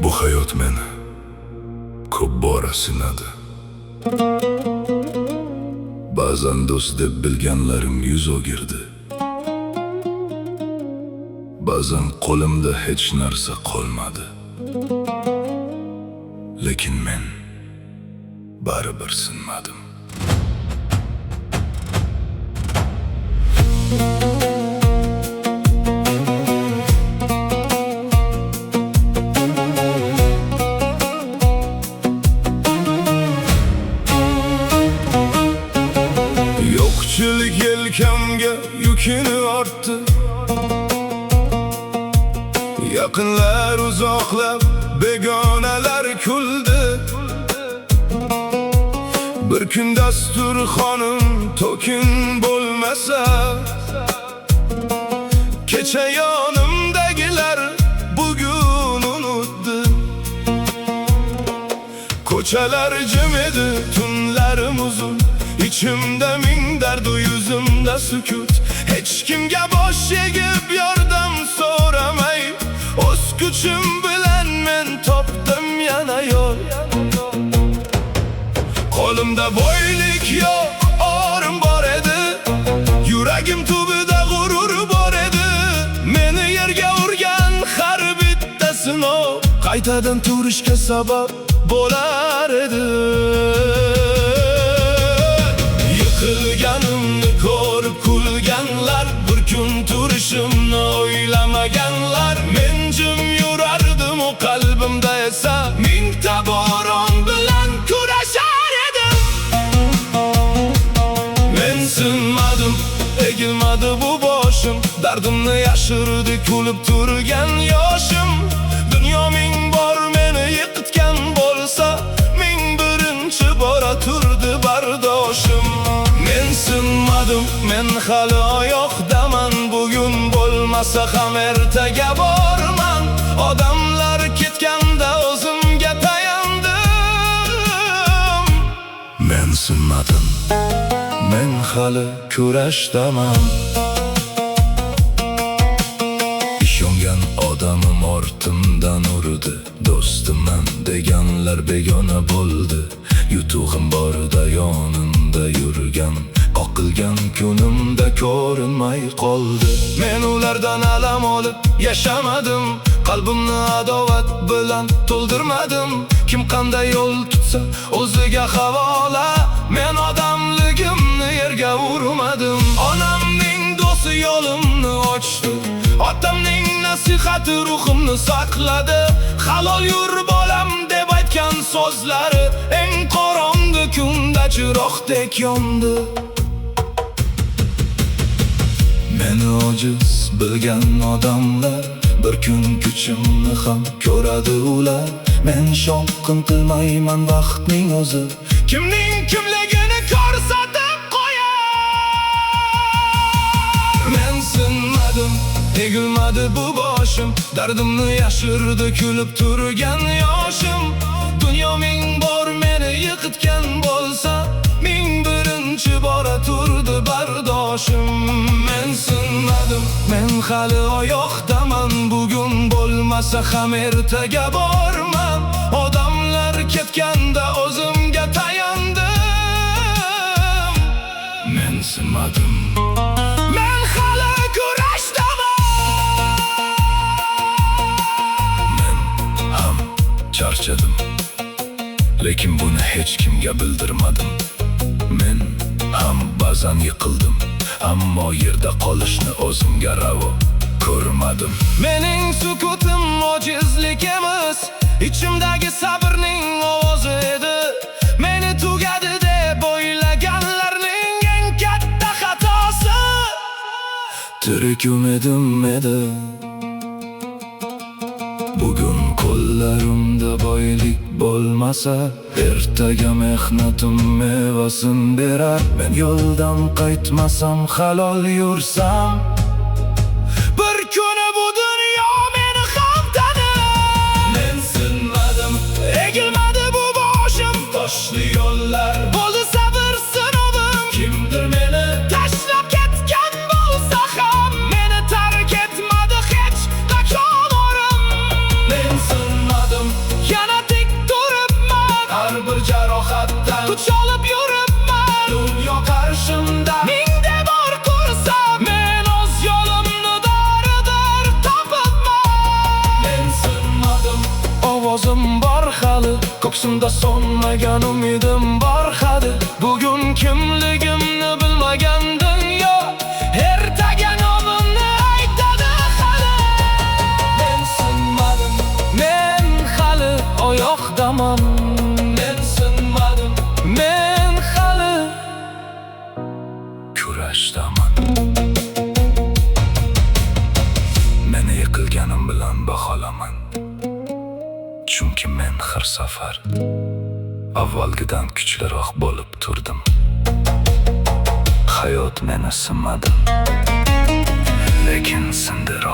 Bu hayot meni ko'p bora sinadi. Ba'zan do'st deb bilganlarim yuz o'girdi. Ba'zan qo'limda hech narsa qolmadi. Lekin men baribir sinmadim. Yo'qchilik yelkamga yukini ortdi. Yaqinlar uzoqlab, begonalar kuldi. Bir kun dasturxonim to'kin bo'lmasa, kecha yonimdagilar bugun unutdi. Ko'chalar jim edi, tunlarim uzun. İçimde ming dardu, yüzümde sükut. Hech kimga bosh egib yordam so'ramay, o'z kuchim bilan men topdim yana yo'l. Qo'limda boylik yo'q, orim bor edi. Yuragim tubida g'urur bor edi. Meni yerga urgan har bitta sinov qaytadan turishga sabab bo'lar edi. Yıkılganimni ko'rib kulganlar, bir kun turishimni o'ylamaganlar. Men jim yurardim, o qalbimda esa mingta bo'ron bilan kurashar edim. Men sinmadim, egilmadi bu boshim. Dardimni yashirdi kulib turgan yoshim. Dunyo ming bor meni yiqitgan bo'lsa, ming birinchi bora turdi bardoshim. Men sinmadim, men hali oyoqdaman. Bugun bo'lmasa ham ertaga borman. Odamlar ketganda o'zimga tayandim. Men sinmadim, men hali kurashdaman. Ishongan odamim ortimdan urdi. Do'stimman deganlar begona bo'ldi. Yutug'im borida yonimda yurgan, qoqilgan kunimda ko'rinmay qoldi. Men ulardan alam olib yashamadim. Qalbimni adovat bilan to'ldirmadim. Kim qanday yo'l tutsa o'ziga havola. Men odamligimni yerga urmadim. Onamning do'sti yo'limni ochdi. Otamning nasihati ruhimni saqladi. Halol yur bolam deb aytgan so'zlari eng qorong'u kunda chiroqdek yondi. Meni ojiz bilgan odamlar, bir kun kuchimni ham ko'radi ular. Men shovqin qilmayman vaqtning o'zi, kimning kimligini ko'rsatib qo'yar. Men sinmadim, egilmadi bu boshim. Dardimni yashirdi kulib turgan yoshim. Dunyo ming bor meni yiqitgan bo'lsa, ming birinchi bora turdi bardoshim. Men sinmadim, men hali oyoqdaman. Bugun bo'lmasa ham ertaga borman. Odamlar ketganda o'zimga tayandim. Men sinmadim, men hali kurashdaman. Men ham charchadim, lekin buni hech kimga bildirmadim. Men ham ba'zan yiqildim, ammo yerda qolishni o'zimga ravo ko'rmadim. Mening sukutim ojizlik emas, ichimdagi sabrning ovozi edi. Meni tugadi deb o'ylaganlarning eng katta xatosi. Tirik umidim edi. Bugun qo'llarimda boylik bo'lmasa, ertaga mehnatim mevasin berar. Men yo'ldan qaytmasam, halol yursam, bir kuni bu dunyo meni ham tanir. Men sinmadim, egilmadi bu boshim. Toshli yo'llar bo'ldi sabr sinovim. Kimdir meni tashlab ketgan bo'lsa ham, meni tark etmadi hech qachon orim. Men sinmadim, ko'ksimda so'nmagan umidim bor hali. Bugun kimligimni bilmagan dunyo ertaga nomimni aytadi hali. Men sinmadim, men hali oyoqdaman. Men sinmadim, men hali kurashdaman. Meni yiqilganim bilan baholaman. Chunki men har safar avvalgidan kuchliroq bo'lib turdim. Hayot meni sinmadi, lekin sindira